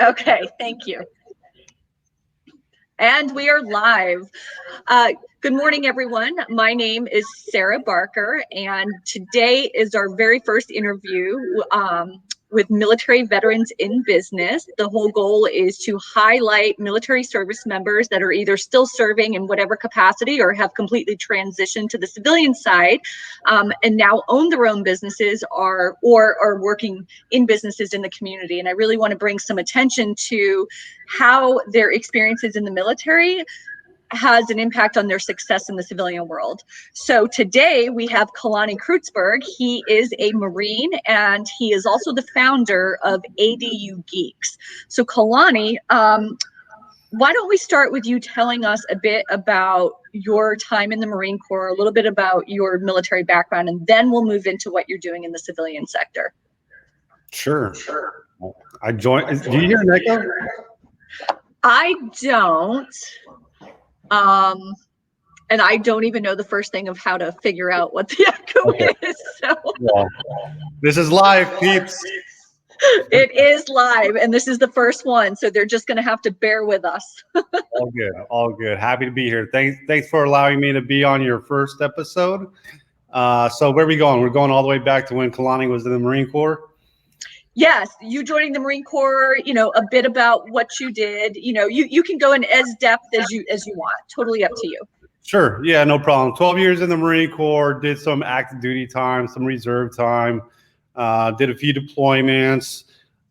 Okay, thank you. And we are live. Good morning, everyone. My name is Sarah Barker, and today is our very first interview with military veterans in business. The whole goal is to highlight military service members that are either still serving in whatever capacity or have completely transitioned to the civilian side, and now own their own businesses or are working in businesses in the community. And I really want to bring some attention to how their experiences in the military has an impact on their success in the civilian world. So today we have Kalani Creutzburg. He is a Marine and he is also the founder of ADU Geeks. So Kalani, why don't we start with you telling us a bit about your time in the Marine Corps, a little bit about your military background, and then we'll move into what you're doing in the civilian sector. Sure. I joined. Do you hear an echo? I don't. And I don't even know the first thing of how to figure out what the echo is. So. Well, this is live, peeps. It is live, and this is the first one, so they're just going to have to bear with us. All good, all good. Happy to be here. Thanks for allowing me to be on your first episode. So where are we going? We're going all the way back to when Kalani was in the Marine Corps. Yes, you joining the Marine Corps, a bit about what you did, you can go in as depth as you want, totally up to you. Sure. Yeah, no problem. 12 years in the Marine Corps, did some active duty time, some reserve time, did a few deployments,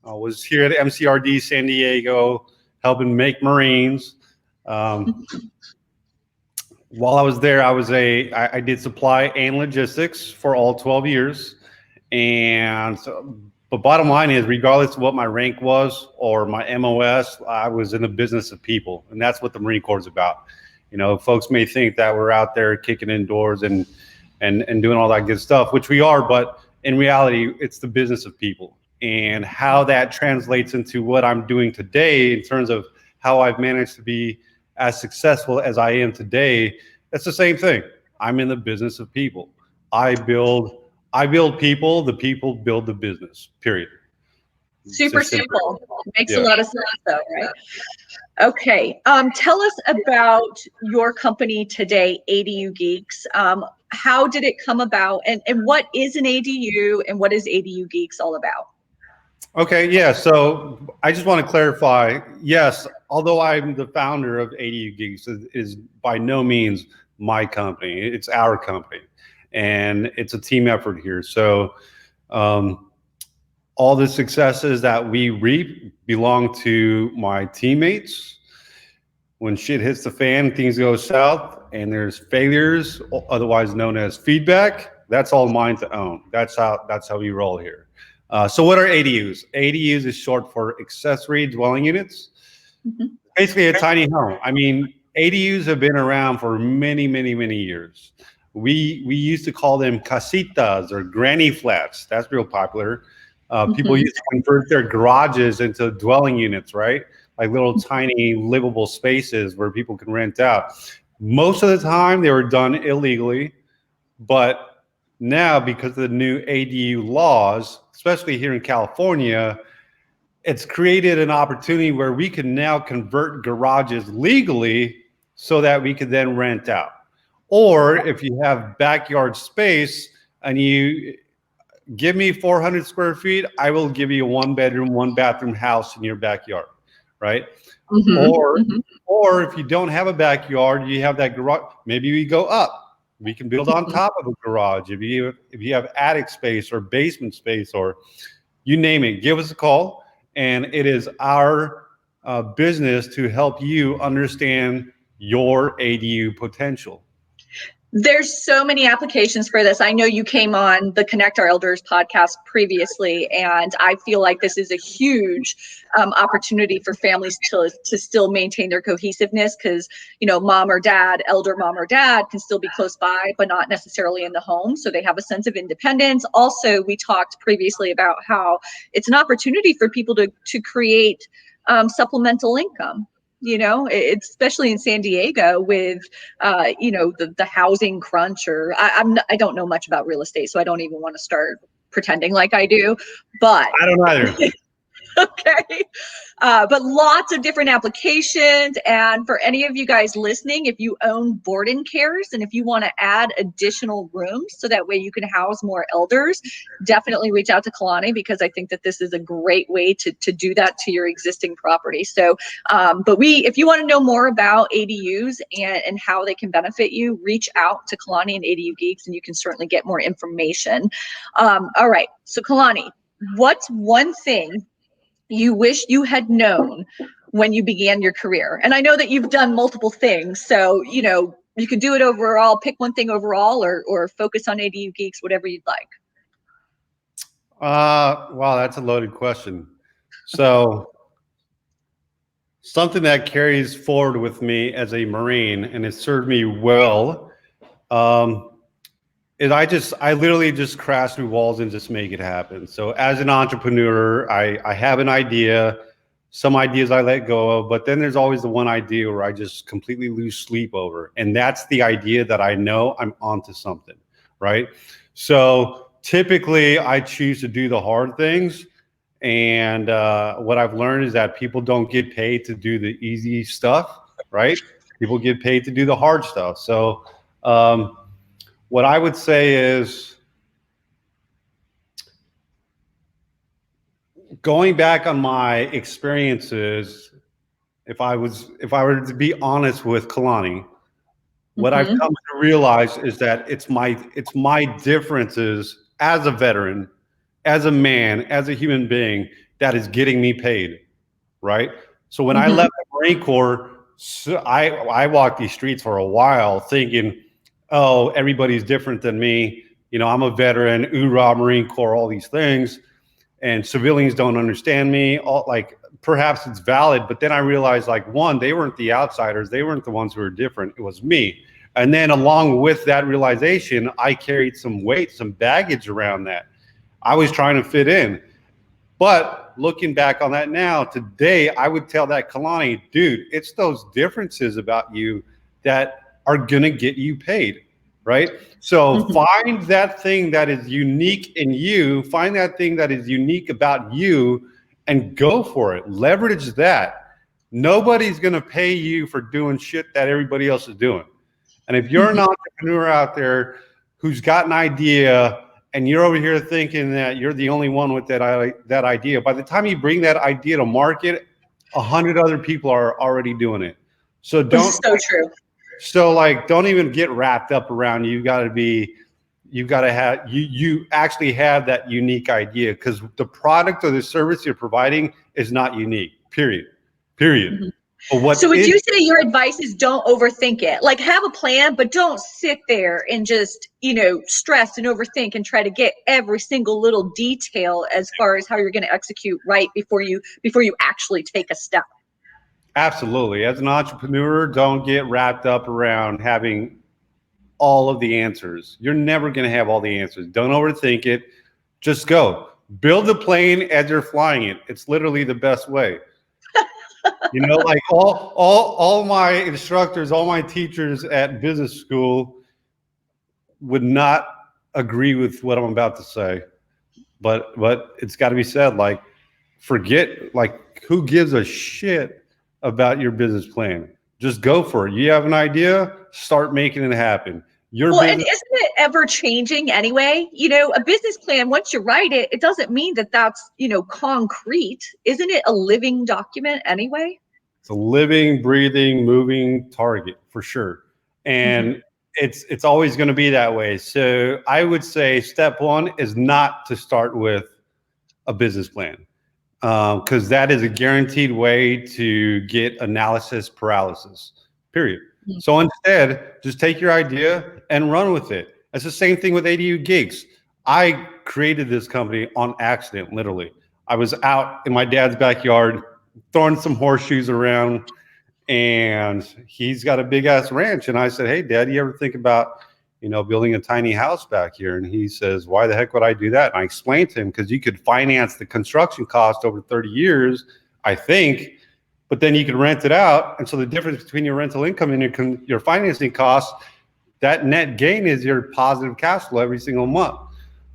was here at MCRD San Diego, helping make Marines. While I was there, I did supply and logistics for all 12 years. And so, but bottom line is, regardless of what my rank was or my MOS, I was in the business of people. And that's what the Marine Corps is about. Folks may think that we're out there kicking in doors and doing all that good stuff, which we are, but in reality, it's the business of people. And how that translates into what I'm doing today in terms of how I've managed to be as successful as I am today, it's the same thing. I'm in the business of people. I build people, the people build the business, period. Super simple. Makes a lot of sense though, right? Okay. Tell us about your company today, ADU Geeks. How did it come about, and what is an ADU and what is ADU Geeks all about? Okay, yeah, so I just want to clarify, yes, although I'm the founder of ADU Geeks, it is by no means my company. It's our company, and it's a team effort here. So all the successes that we reap belong to my teammates. When shit hits the fan, things go south, and there's failures, otherwise known as feedback, that's all mine to own. That's how we roll here. So what are ADUs? ADUs is short for accessory dwelling units. Mm-hmm. Basically a tiny home. I mean, ADUs have been around for many, many, many years. We used to call them casitas or granny flats. That's real popular. People used to convert their garages into dwelling units, right? Like little tiny livable spaces where people can rent out. Most of the time they were done illegally, but now because of the new ADU laws, especially here in California, it's created an opportunity where we can now convert garages legally so that we could then rent out. Or if you have backyard space and you give me 400 square feet, I will give you a 1-bedroom, 1-bathroom house in your backyard, right? Mm-hmm. Or if you don't have a backyard, you have that garage, maybe we go up. We can build on top of a garage. If you have attic space or basement space or you name it, give us a call. And it is our business to help you understand your ADU potential. There's so many applications for this. I know you came on the Connect Our Elders podcast previously, and I feel like this is a huge opportunity for families to still maintain their cohesiveness because, mom or dad, elder mom or dad can still be close by, but not necessarily in the home. So they have a sense of independence. Also, we talked previously about how it's an opportunity for people to create supplemental income. It's especially in San Diego with, the housing crunch, or I don't know much about real estate, so I don't even want to start pretending like I do, but I don't either. Okay. But lots of different applications. And for any of you guys listening, if you own board and cares and if you want to add additional rooms so that way you can house more elders, definitely reach out to Kalani, because I think that this is a great way to do that to your existing property. So, but if you want to know more about ADUs and how they can benefit you, reach out to Kalani and ADU Geeks, and you can certainly get more information. All right. So Kalani, what's one thing you wish you had known when you began your career? And I know that you've done multiple things, so you could do it overall, pick one thing overall, or focus on ADU Geeks, whatever you'd like. Wow, that's a loaded question. So something that carries forward with me as a Marine, and it served me well, is I literally just crash through walls and just make it happen. So as an entrepreneur, I have an idea. Some ideas I let go of, but then there's always the one idea where I just completely lose sleep over. And that's the idea that I know I'm onto something, right? So typically I choose to do the hard things. And what I've learned is that people don't get paid to do the easy stuff, right? People get paid to do the hard stuff. So what I would say is, going back on my experiences, if I were to be honest with Kalani, what I've come to realize is that it's my differences as a veteran, as a man, as a human being, that is getting me paid, right? So when I left the Marine Corps, I walked these streets for a while thinking, oh, everybody's different than me. I'm a veteran, hoorah, Marine Corps, all these things. And civilians don't understand me. Perhaps it's valid, but then I realized, one, they weren't the outsiders. They weren't the ones who were different. It was me. And then along with that realization, I carried some weight, some baggage around that. I was trying to fit in. But looking back on that now, today, I would tell that Kalani, dude, it's those differences about you that are going to get you paid, right? So find that thing that is unique in you, find that thing that is unique about you, and go for it. Leverage that. Nobody's going to pay you for doing shit that everybody else is doing. And if you're an entrepreneur out there who's got an idea and you're over here thinking that you're the only one with that idea, by the time you bring that idea to market, 100 other people are already doing it. So don't. So true. So don't even get wrapped up around you. You actually have that unique idea, because the product or the service you're providing is not unique, period. So would you say your advice is don't overthink it? Like, have a plan, but don't sit there and just, stress and overthink and try to get every single little detail as far as how you're going to execute right before you actually take a step. Absolutely. As an entrepreneur, don't get wrapped up around having all of the answers. You're never going to have all the answers. Don't overthink it. Just go. Build the plane as you're flying it. It's literally the best way. All my instructors, all my teachers at business school would not agree with what I'm about to say. But it's got to be said, forget, who gives a shit about your business plan? Just go for it. You have an idea, start making it happen. And isn't it ever changing anyway? A business plan, once you write it, it doesn't mean that that's, concrete. Isn't it a living document anyway? It's a living, breathing, moving target for sure. And it's always going to be that way. So I would say step one is not to start with a business plan, because that is a guaranteed way to get analysis paralysis, period. So instead, just take your idea and run with it. It's the same thing with ADU Geeks. I created this company on accident, literally. I was out in my dad's backyard throwing some horseshoes around, and he's got a big ass ranch. And I said, hey, Dad, you ever think about, building a tiny house back here? And he says, why the heck would I do that? And I explained to him, because you could finance the construction cost over 30 years, I think, but then you could rent it out. And so the difference between your rental income and your financing costs, that net gain is your positive cash flow every single month.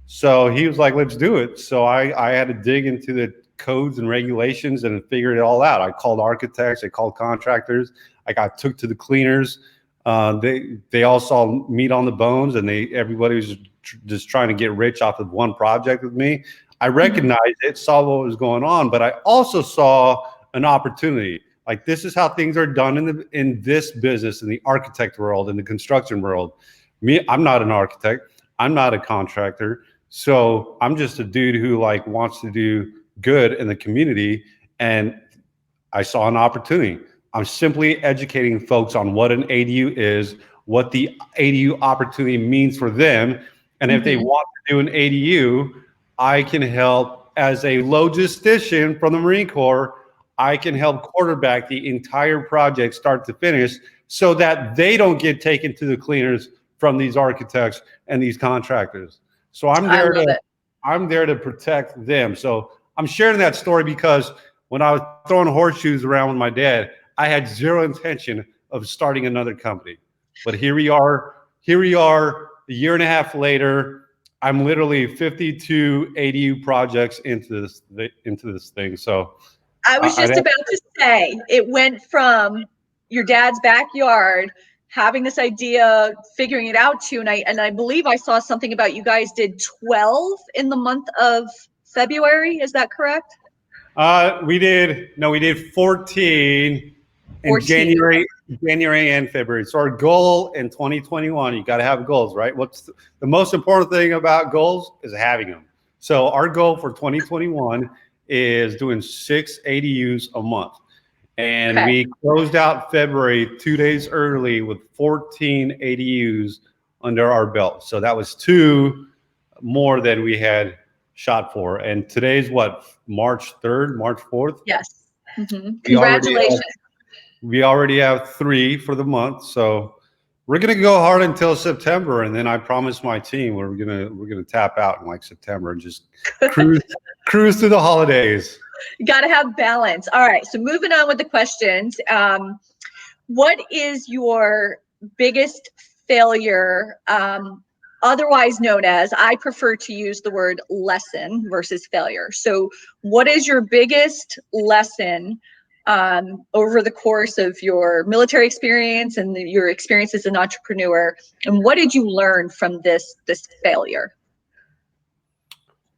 So he was like, let's do it. So I had to dig into the codes and regulations and figured it all out. I called architects, I called contractors, I got took to the cleaners. They all saw meat on the bones, and everybody was just trying to get rich off of one project with me. I recognized it, saw what was going on, but I also saw an opportunity. Like, this is how things are done in this business, in the architect world, in the construction world. I'm not an architect. I'm not a contractor. So I'm just a dude who like wants to do good in the community. And I saw an opportunity. I'm simply educating folks on what an ADU is, what the ADU opportunity means for them. And if they want to do an ADU, I can help as a logistician from the Marine Corps. I can help quarterback the entire project start to finish so that they don't get taken to the cleaners from these architects and these contractors. So I'm there to protect them. So I'm sharing that story because when I was throwing horseshoes around with my dad, I had zero intention of starting another company. But here we are a year and a half later. I'm literally 52 ADU projects into this thing. So I was just about to say, it went from your dad's backyard, having this idea, figuring it out to, and I believe I saw something about you guys did 12 in the month of February. Is that correct? We did 14 in January and February. So our goal in 2021, you got to have goals, right? What's the most important thing about goals is having them. So our goal for 2021 is doing 6 ADUs a month. And we closed out February 2 days early with 14 ADUs under our belt. So that was 2 more than we had shot for. And today's what, March 3rd, March 4th? Yes. Congratulations. We already have 3 for the month. So we're going to go hard until September. And then I promised my team we're going to tap out in like September and just cruise through the holidays. You got to have balance. All right. So moving on with the questions. What is your biggest failure, otherwise known as, I prefer to use the word lesson versus failure. So what is your biggest lesson over the course of your military experience and your experience as an entrepreneur? And what did you learn from this failure?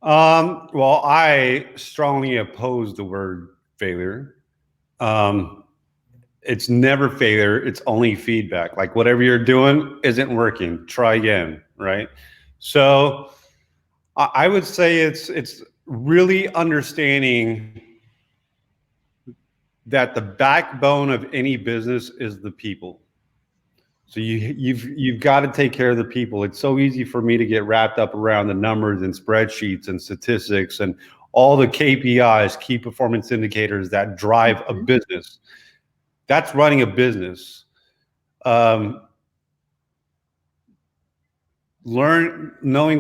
Well, I strongly oppose the word failure. It's never failure. It's only feedback. Like, whatever you're doing isn't working, try again, right? So I would say it's really understanding that the backbone of any business is the people. So you've got to take care of the people. It's so easy for me to get wrapped up around the numbers and spreadsheets and statistics and all the KPIs, key performance indicators that drive a business. That's running a business. Knowing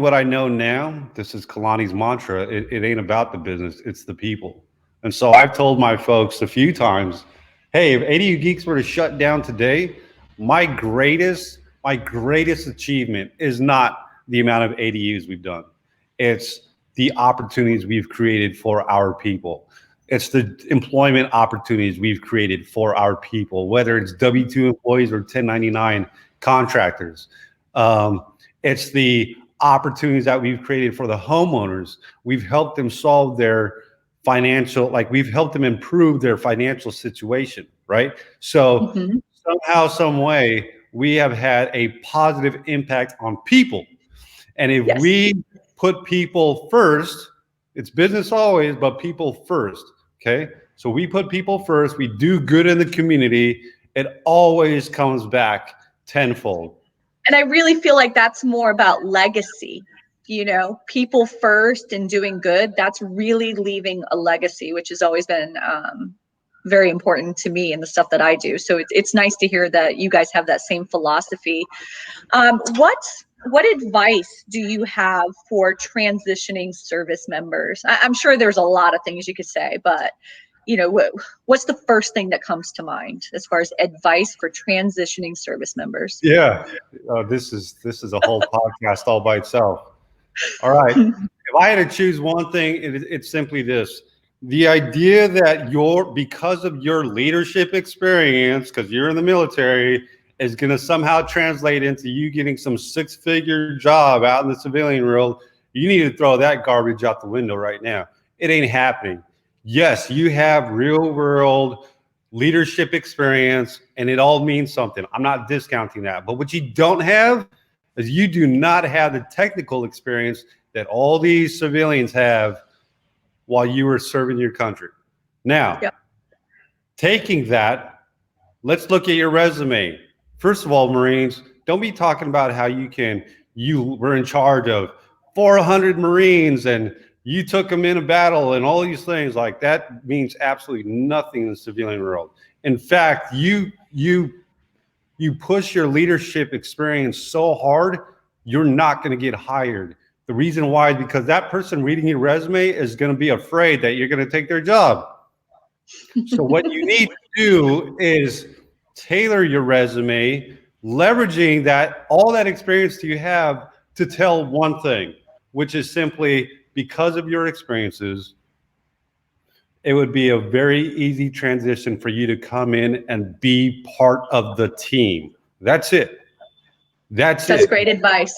what I know now, this is Kalani's mantra, it ain't about the business, it's the people. And so I've told my folks a few times, hey, if ADU Geeks were to shut down today, my greatest achievement is not the amount of ADUs we've done. It's the opportunities we've created for our people. It's the employment opportunities we've created for our people, whether it's W-2 employees or 1099 contractors. It's the opportunities that we've created for the homeowners. We've helped them solve their we've helped them improve their financial situation, right? So somehow, some way, we have had a positive impact on people. And if we put people first, it's business always, but people first, okay? So we put people first, we do good in the community, it always comes back tenfold. And I really feel like that's more about legacy, people first and doing good. That's really leaving a legacy, which has always been very important to me and the stuff that I do. So it's nice to hear that you guys have that same philosophy. What advice do you have for transitioning service members? I'm sure there's a lot of things you could say, but what's the first thing that comes to mind as far as advice for transitioning service members? Yeah, this is a whole podcast all by itself. All right, if I had to choose one thing, it's simply this: The idea that because of your leadership experience, because you're in the military, is going to somehow translate into you getting some six-figure job out in the civilian world, you need to throw that garbage out the window right now. It ain't happening. Yes, you have real world leadership experience, and it all means something. I'm not discounting that. But what you don't have is you do not have the technical experience that all these civilians have while you were serving your country. Now, Yep. taking that, let's look at your resume. First of all, Marines, don't be talking about how you were in charge of 400 Marines and you took them in a battle and all these things. Like, that means absolutely nothing in the civilian world. In fact, you push your leadership experience so hard, you're not going to get hired. The reason why is because that person reading your resume is going to be afraid that you're going to take their job. So what you need to do is tailor your resume, leveraging all that experience you have to tell one thing, which is simply, because of your experiences, it would be a very easy transition for you to come in and be part of the team. That's it. That's That's it. great advice.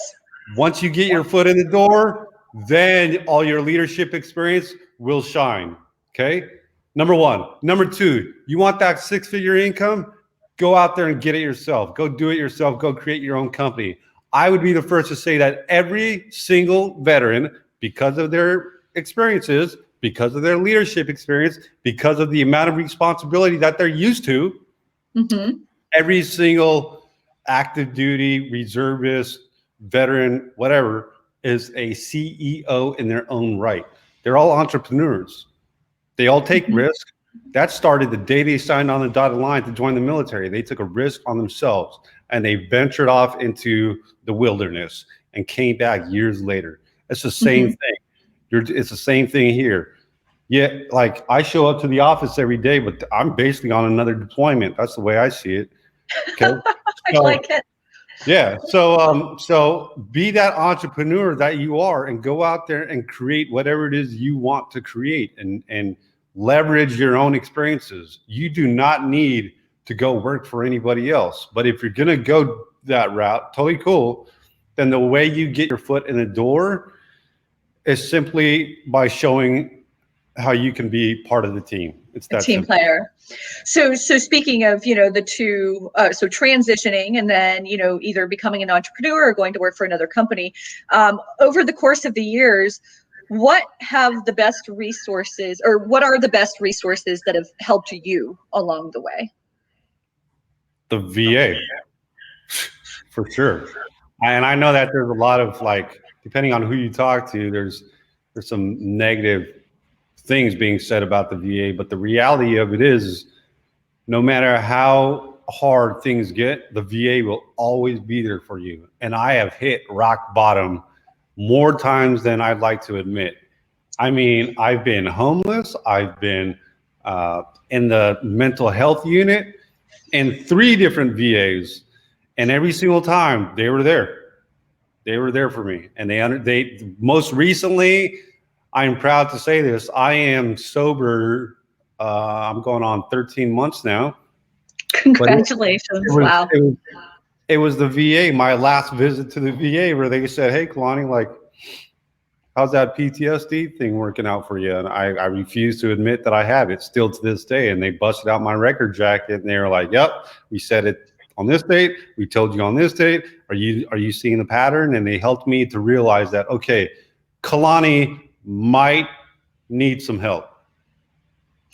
Once you get your foot in the door, then all your leadership experience will shine. Okay. Number one. Number two, you want that six-figure income? Go out there and get it yourself. Go do it yourself. Go create your own company. I would be the first to say that every single veteran, because of their experiences, because of their leadership experience, because of the amount of responsibility that they're used to, every single active duty, reservist, veteran, whatever, is a CEO in their own right. They're all entrepreneurs. They all take risk. That started the day they signed on the dotted line to join the military. They took a risk on themselves and they ventured off into the wilderness and came back years later. It's the same thing. It's the same thing here. Yeah, like, I show up to the office every day, but I'm basically on another deployment. That's the way I see it. Okay. I like it. Yeah. So be that entrepreneur that you are and go out there and create whatever it is you want to create and leverage your own experiences. You do not need to go work for anybody else. But if you're going to go that route, totally cool. Then the way you get your foot in the door is simply by showing how you can be part of the team. It's that team simple. player. So speaking of, the two, so transitioning and then, either becoming an entrepreneur or going to work for another company, over the course of the years, what have the best resources, or what are the best resources that have helped you along the way? The VA, for sure. And I know that there's a lot of, like, depending on who you talk to, there's some negative things being said about the VA, but the reality of it is, no matter how hard things get, the VA will always be there for you. And I have hit rock bottom more times than I'd like to admit. I mean, I've been homeless. I've been in the mental health unit in 3 different VAs, and every single time they were there. They were there for me, and they most recently, I'm proud to say this, I am sober. I'm going on 13 months now. Congratulations. Wow. It was the VA, my last visit to the VA, where they said, "Hey, Kalani, like, how's that PTSD thing working out for you?" And I refuse to admit that I have it still to this day. And they busted out my record jacket and they were like, "Yep, we said it on this date. We told you on this date. Are you seeing the pattern?" And they helped me to realize that, okay, Kalani might need some help.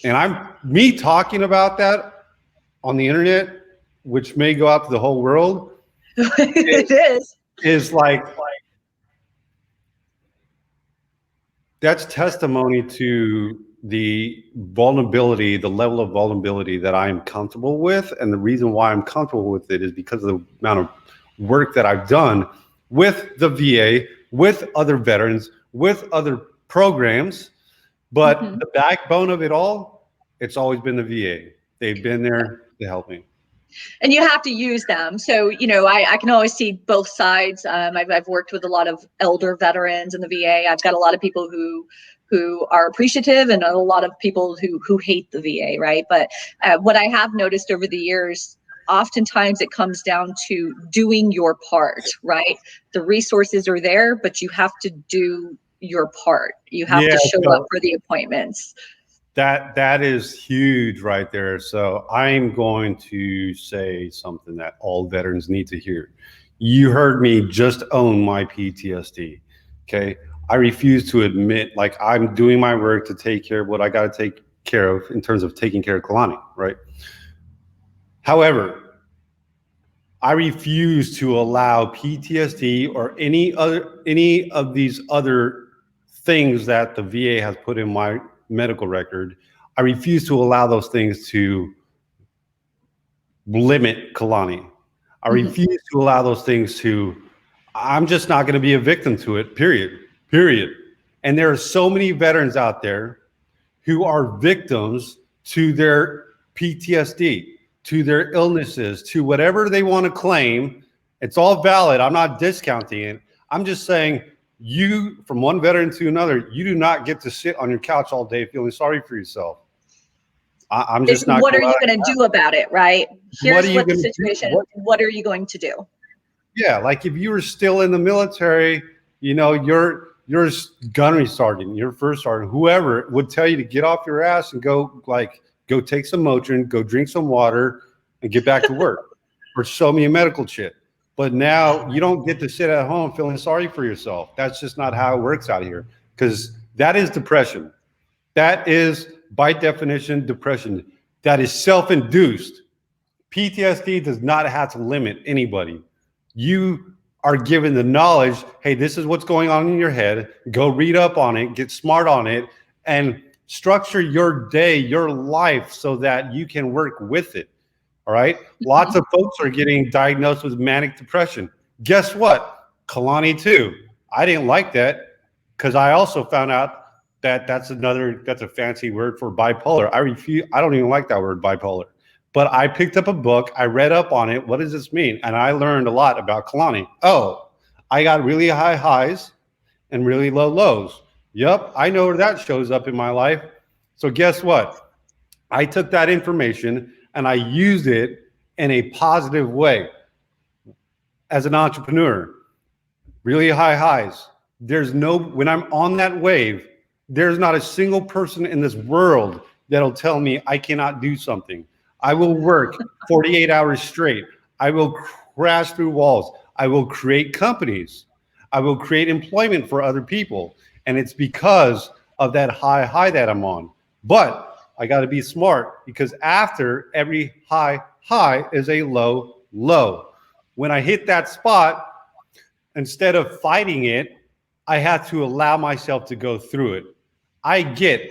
And me talking about that on the internet, which may go out to the whole world, It is like, that's testimony to the vulnerability, the level of vulnerability that I'm comfortable with. And the reason why I'm comfortable with it is because of the amount of work that I've done with the VA, with other veterans, with other programs. But the backbone of it all, it's always been the VA. They've been there to help me. And you have to use them. So, I can always see both sides. I've worked with a lot of elder veterans in the VA. I've got a lot of people who who are appreciative and a lot of people who hate the VA, right? But what I have noticed over the years, oftentimes it comes down to doing your part, right? The resources are there, but you have to do your part. You have Yeah, to show up so for the appointments. that is huge right there. So I'm going to say something that all veterans need to hear. You heard me just own my PTSD. Okay. I refuse to admit like I'm doing my work to take care of what I got to take care of in terms of taking care of Kalani, right? However, I refuse to allow PTSD or any of these other things that the VA has put in my medical record. I refuse to allow those things to limit Kalani. I refuse to allow those things to. I'm just not going to be a victim to it. Period. Period. And there are so many veterans out there who are victims to their PTSD, to their illnesses, to whatever they want to claim. It's all valid. I'm not discounting it. I'm just saying you, from one veteran to another, you do not get to sit on your couch all day feeling sorry for yourself. I'm It's just not what going are to you allow going to do about it, right? What are Here's you what the going to do? situation, what are you going to do? Yeah, like if you were still in the military, you know, you're a gunnery sergeant, your first sergeant, whoever would tell you to get off your ass and go take some Motrin, go drink some water, and get back to work, or show me a medical chit. But now you don't get to sit at home feeling sorry for yourself. That's just not how it works out here, because that is depression. That is by definition depression. That is self-induced. PTSD does not have to limit anybody. You are given the knowledge, hey, this is what's going on in your head. Go read up on it, get smart on it, and structure your day, your life so that you can work with it. All right. Lots of folks are getting diagnosed with manic depression. Guess what? Kalani too. I didn't like that because I also found out that that's a fancy word for bipolar. I don't even like that word bipolar. But I picked up a book, I read up on it. What does this mean? And I learned a lot about Kalani. Oh, I got really high highs and really low lows. Yep, I know where that shows up in my life. So guess what? I took that information and I used it in a positive way as an entrepreneur. Really high highs. When I'm on that wave, there's not a single person in this world that'll tell me I cannot do something. I will work 48 hours straight. I will crash through walls. I will create companies. I will create employment for other people. And it's because of that high that I'm on. But I got to be smart, because after every high is a low. When I hit that spot, instead of fighting it, I had to allow myself to go through it.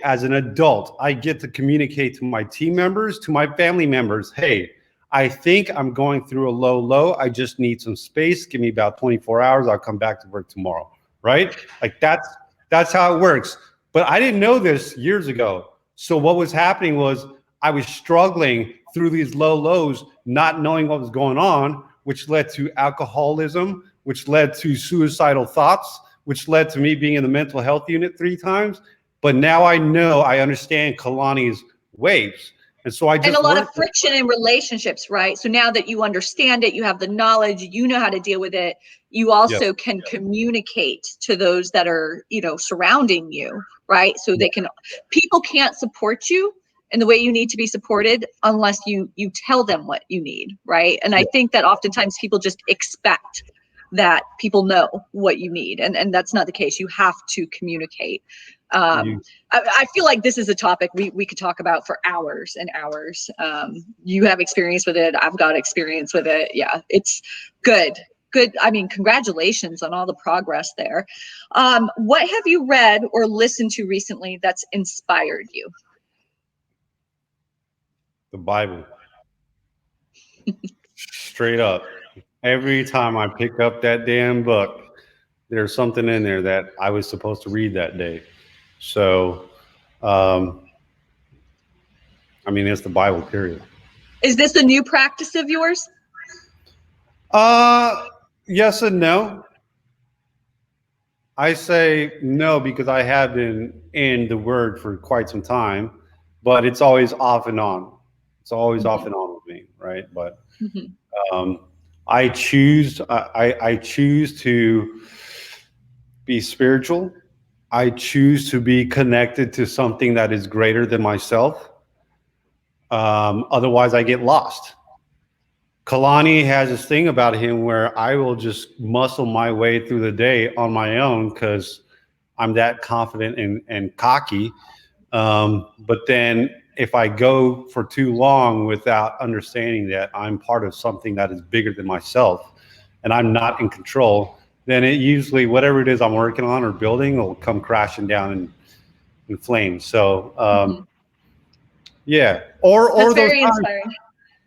As an adult, I get to communicate to my team members, to my family members, hey, I think I'm going through a low. I just need some space. Give me about 24 hours. I'll come back to work tomorrow. Right? Like that's how it works. But I didn't know this years ago. So what was happening was I was struggling through these lows, not knowing what was going on, which led to alcoholism, which led to suicidal thoughts, which led to me being in the mental health unit 3 times. But now I understand Kalani's waves. And so and a lot of friction in relationships, right? So now that you understand it, you have the knowledge, you know how to deal with it. You also can communicate to those that are, surrounding you, right? So people can't support you in the way you need to be supported unless you tell them what you need, right? And I think that oftentimes people just expect that people know what you need, and that's not the case. You have to communicate. I feel like this is a topic we could talk about for hours and hours. You have experience with it. I've got experience with it. Yeah, it's good. I mean, congratulations on all the progress there. What have you read or listened to recently that's inspired you? The Bible. Straight up. Every time I pick up that damn book, there's something in there that I was supposed to read that day. So, it's the Bible, period. Is this a new practice of yours? Yes and no. I say no because I have been in the word for quite some time, but it's always off and on. It's always off and on with me, right? But Mhm. um, I choose to be spiritual. I choose to be connected to something that is greater than myself. Otherwise, I get lost. Kalani has this thing about him where I will just muscle my way through the day on my own because I'm that confident and cocky. But then if I go for too long without understanding that I'm part of something that is bigger than myself and I'm not in control, then it usually, whatever it is I'm working on or building, will come crashing down in flames. So, Mhm. yeah. That's very inspiring.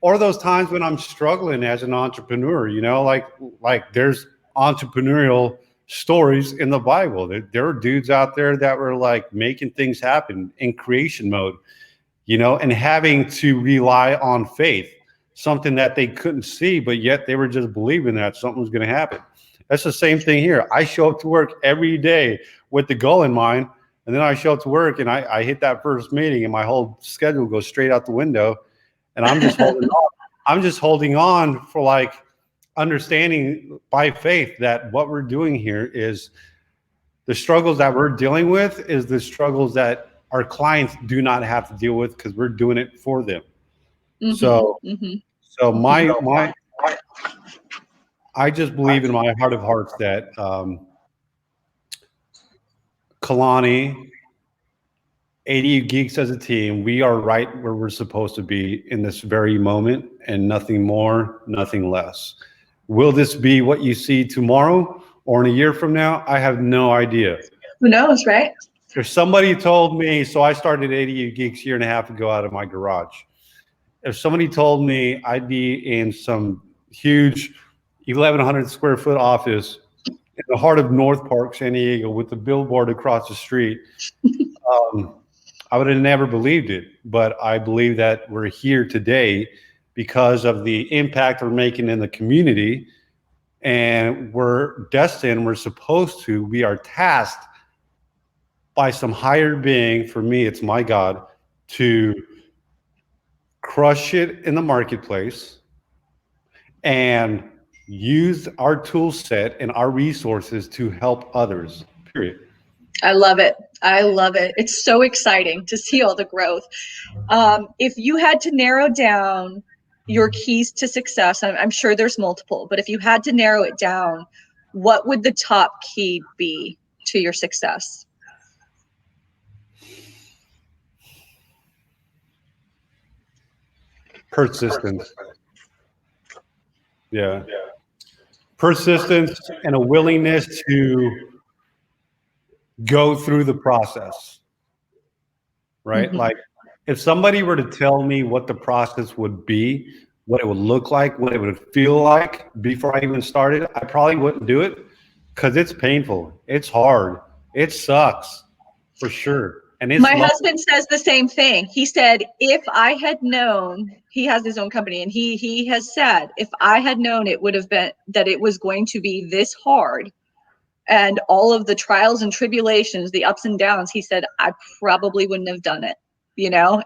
Or those times when I'm struggling as an entrepreneur, like there's entrepreneurial stories in the Bible. There are dudes out there that were like making things happen in creation mode, and having to rely on faith, something that they couldn't see, but yet they were just believing that something was going to happen. That's the same thing here. I show up to work every day with the goal in mind, and then I show up to work and I hit that first meeting and my whole schedule goes straight out the window, and I'm just holding on. I'm just holding on for like understanding by faith that what we're doing here is the struggles that we're dealing with is the struggles that our clients do not have to deal with because we're doing it for them. Mhm. So, Mhm. so my, I just believe in my heart of hearts that Kalani, ADU Geeks as a team, we are right where we're supposed to be in this very moment, and nothing more, nothing less. Will this be what you see tomorrow or in a year from now? I have no idea. Who knows, right? If somebody told me, so I started ADU Geeks a year and a half ago out of my garage. If somebody told me I'd be in some huge 1,100 square foot office in the heart of North Park, San Diego, with the billboard across the street, um, I would have never believed it. But I believe that we're here today because of the impact we're making in the community. And we're destined, we're supposed to, we are tasked by some higher being, for me, it's my God, to crush it in the marketplace and use our tool set and our resources to help others, period. I love it. I love it. It's so exciting to see all the growth. If you had to narrow down your keys to success, I'm sure there's multiple, but if you had to narrow it down, what would the top key be to your success? Persistence. Yeah. Persistence and a willingness to go through the process, right? Mm-hmm. Like if somebody were to tell me what the process would be, what it would look like, what it would feel like before I even started, I probably wouldn't do it because it's painful. It's hard. It sucks for sure. And it's My lonely. husband says the same thing. He said, if I had known, he has his own company, and he has said, if I had known it would have been that it was going to be this hard and all of the trials and tribulations, the ups and downs, he said, I probably wouldn't have done it,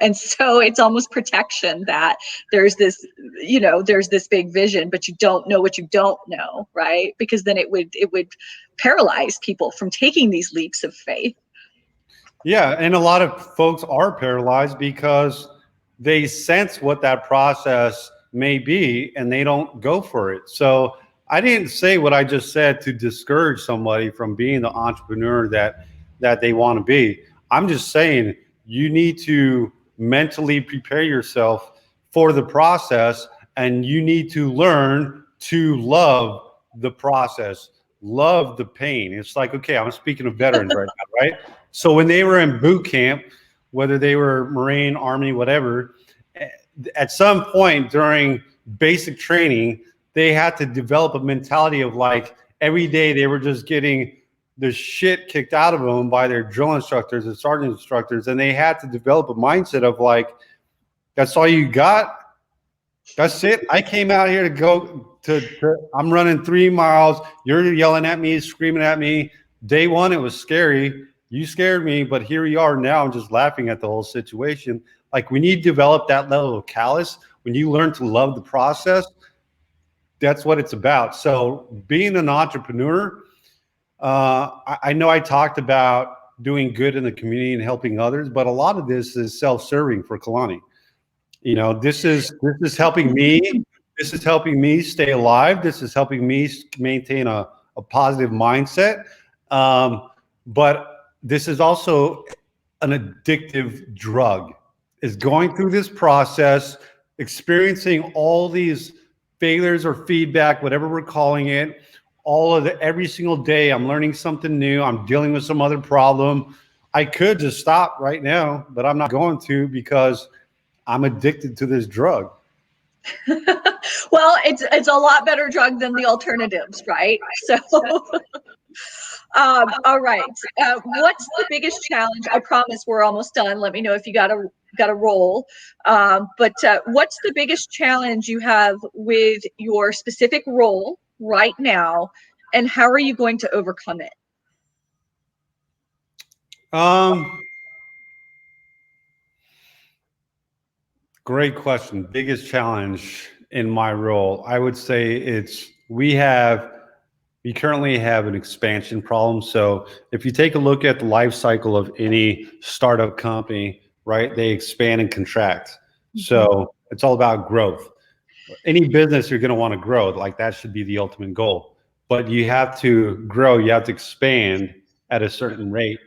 And so it's almost protection that there's this, there's this big vision, but you don't know what you don't know, right? Because then it would paralyze people from taking these leaps of faith. Yeah, and a lot of folks are paralyzed because they sense what that process may be and they don't go for it. So I didn't say what I just said to discourage somebody from being the entrepreneur that they want to be. I'm just saying you need to mentally prepare yourself for the process, and you need to learn to love the process, love the pain. It's like, okay, I'm speaking of veterans right now, right? So when they were in boot camp, whether they were Marine, Army, whatever, at some point during basic training, they had to develop a mentality of like every day they were just getting the shit kicked out of them by their drill instructors and sergeant instructors. And they had to develop a mindset of like, that's all you got? That's it? I came out here to go I'm running 3 miles. You're yelling at me, screaming at me. day one, it was scary. You scared me, but here we are now. I'm just laughing at the whole situation. Like, we need to develop that level of callous. When you learn to love the process, that's what it's about. So being an entrepreneur, I know I talked about doing good in the community and helping others, but a lot of this is self-serving for Kalani. You know, this is helping me. This is helping me stay alive. This is helping me maintain a positive mindset. But this is also an addictive drug. Is going through this process, experiencing all these failures or feedback, whatever we're calling it, every single day. I'm learning something new. I'm dealing with some other problem. I could just stop right now, but I'm not going to, because I'm addicted to this drug. Well, it's a lot better drug than the alternatives, right? So, all right. What's the biggest challenge? I promise we're almost done. Let me know if you got a roll. But what's the biggest challenge you have with your specific role right now, and how are you going to overcome it? Great question. Biggest challenge in my role, I would say we currently have an expansion problem. So if you take a look at the life cycle of any startup company, right, they expand and contract. Mm-hmm. So it's all about growth. Any business, you're going to want to grow. Like, that should be the ultimate goal. But you have to grow, you have to expand at a certain rate.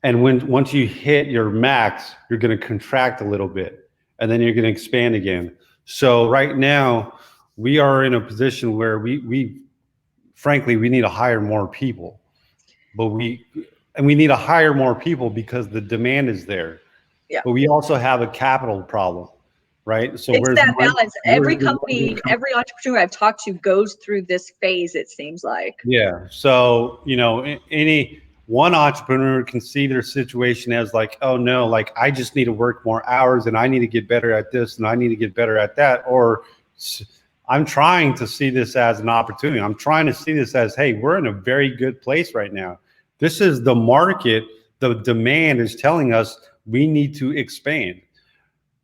And once you hit your max, you're going to contract a little bit, and then you're going to expand again. So right now, we are in a position where we frankly, we need to hire more people, but we need to hire more people because the demand is there. Yeah. But we also have a capital problem, right? So it's that balance. Every company, every entrepreneur I've talked to goes through this phase, it seems like. Yeah. So, you know, any one entrepreneur can see their situation as like, oh no, like, I just need to work more hours, and I need to get better at this, and I need to get better at that. Or I'm trying to see this as an opportunity. I'm trying to see this as, hey, we're in a very good place right now. This is the market. The demand is telling us we need to expand.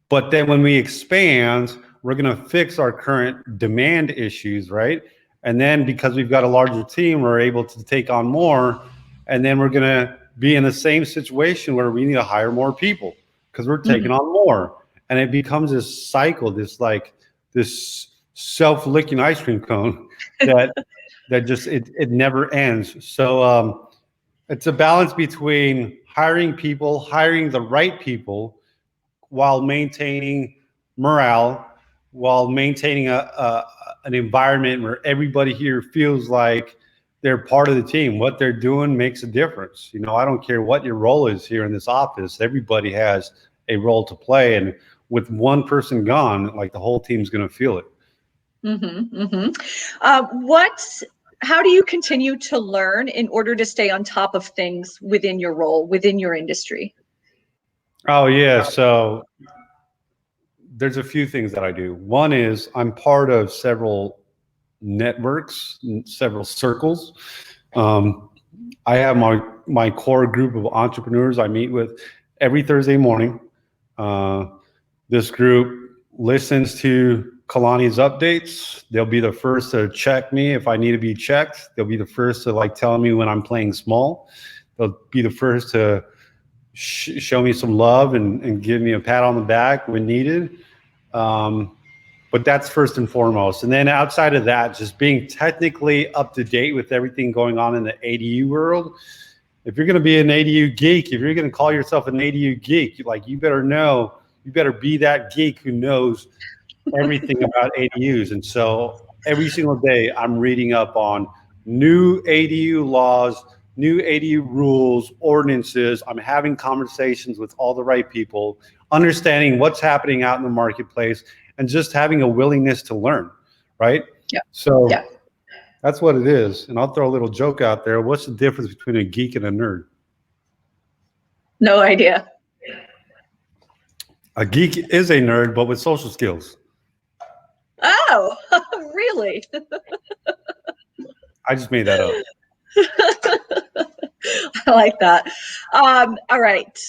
But then when we expand, we're going to fix our current demand issues, right? And then because we've got a larger team, we're able to take on more. And then we're going to be in the same situation where we need to hire more people because we're taking on more. And it becomes this cycle, this self-licking ice cream cone that just it never ends. So it's a balance between hiring the right people, while maintaining morale, while maintaining an environment where everybody here feels like they're part of the team. What they're doing makes a difference. You know, I don't care what your role is here in this office. Everybody has a role to play, and with one person gone, like, the whole team's going to feel it. How do you continue to learn in order to stay on top of things within your role, within your industry? Oh yeah, so there's a few things that I do. One is I'm part of several networks, several circles. I have my core group of entrepreneurs I meet with every Thursday morning. This group listens to Kalani's updates. They'll be the first to check me if I need to be checked. They'll be the first to, like, tell me when I'm playing small. They'll be the first to show me some love and give me a pat on the back when needed. But that's first and foremost. And then outside of that, just being technically up to date with everything going on in the ADU world. If you're going to be an ADU geek, if you're going to call yourself an ADU geek, you better be that geek who knows everything about ADUs. And so every single day I'm reading up on new ADU laws, new ADU rules, ordinances. I'm having conversations with all the right people, understanding what's happening out in the marketplace, and just having a willingness to learn, right? Yeah. So that's what it is. And I'll throw a little joke out there. What's the difference between a geek and a nerd? No idea. A geek is a nerd, but with social skills. Oh, really? I just made that up. I like that. All right.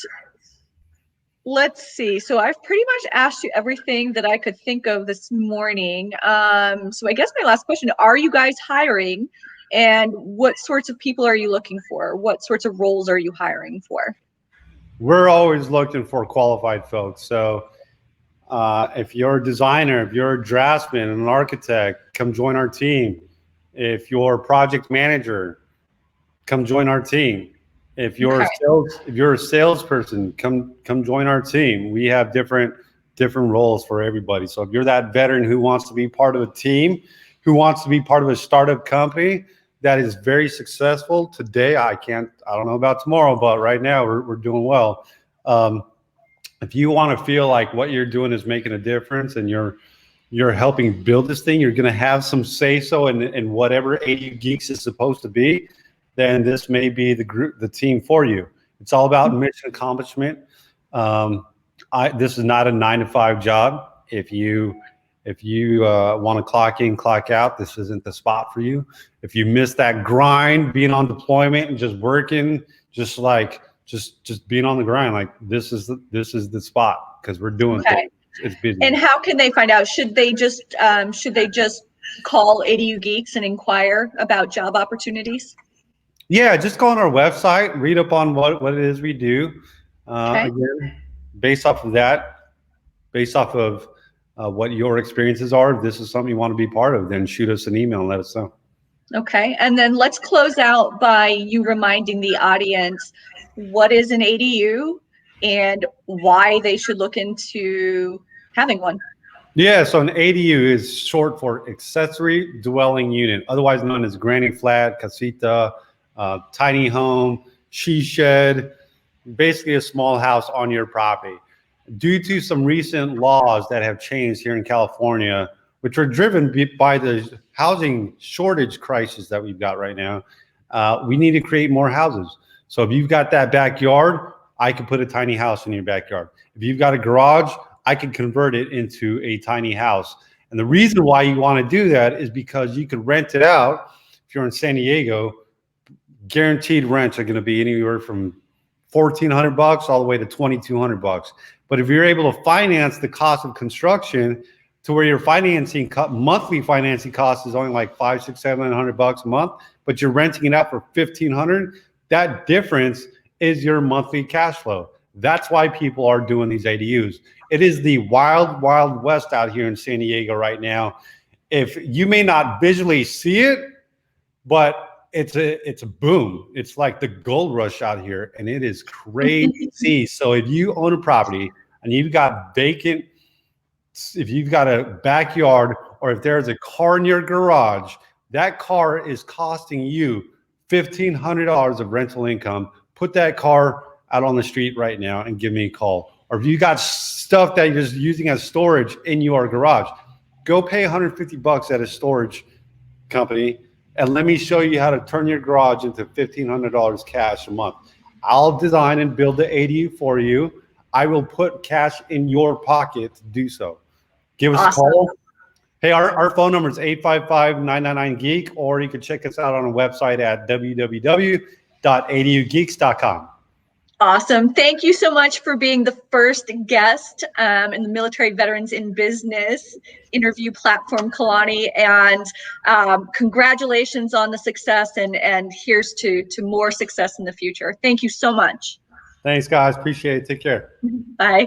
Let's see. So I've pretty much asked you everything that I could think of this morning. So I guess my last question, are you guys hiring? And what sorts of people are you looking for? What sorts of roles are you hiring for? We're always looking for qualified folks. So if you're a designer, if you're a draftsman, an architect, come join our team. If you're a project manager, come join our team. If you're a salesperson, come join our team. We have different roles for everybody. So if you're that veteran who wants to be part of a team, who wants to be part of a startup company that is very successful today, I don't know about tomorrow, but right now we're doing well. If you want to feel like what you're doing is making a difference and you're helping build this thing, you're going to have some say so in whatever ADU Geeks is supposed to be, then this may be the team for you. It's all about mission accomplishment. This is not a 9-to-5 job. If you want to clock in, clock out, this isn't the spot for you. If you miss that grind, being on deployment and just working, just being on the grind, like this is the spot, because we're doing things. It's busy. And how can they find out? Should they just call ADU Geeks and inquire about job opportunities? Yeah, just go on our website, read up on what it is we do. Again, based off of what your experiences are, if this is something you want to be part of, then shoot us an email and let us know. Okay, and then let's close out by you reminding the audience what is an ADU and why they should look into having one. Yeah, so an ADU is short for accessory dwelling unit, otherwise known as granny flat, casita, tiny home, she shed, basically a small house on your property. Due to some recent laws that have changed here in California, which are driven by the housing shortage crisis that we've got right now, we need to create more houses. So if you've got that backyard, I can put a tiny house in your backyard. If you've got a garage, I can convert it into a tiny house. And the reason why you want to do that is because you could rent it out. If you're in San Diego, guaranteed rents are going to be anywhere from $1,400 all the way to $2,200. But if you're able to finance the cost of construction to where your monthly financing cost is only like $500, $600, $700 a month, but you're renting it out for $1,500, that difference is your monthly cash flow. That's why people are doing these ADUs. It is the wild, wild west out here in San Diego right now. If you may not visually see it, but it's a boom. It's like the gold rush out here, and it is crazy. So if you own a property and you've got vacant, if you've got a backyard, or if there's a car in your garage, that car is costing you $1,500 of rental income. Put that car out on the street right now and give me a call. Or if you got stuff that you're just using as storage in your garage, go pay $150 at a storage company and let me show you how to turn your garage into $1,500 cash a month. I'll design and build the ADU for you. I will put cash in your pocket to do so. Give us a call. Hey, our phone number is 855-999-GEEK, or you can check us out on our website at www.adugeeks.com. Awesome. Thank you so much for being the first guest in the Military Veterans in Business interview platform, Kalani, and congratulations on the success, and here's to more success in the future. Thank you so much. Thanks, guys. Appreciate it. Take care. Bye.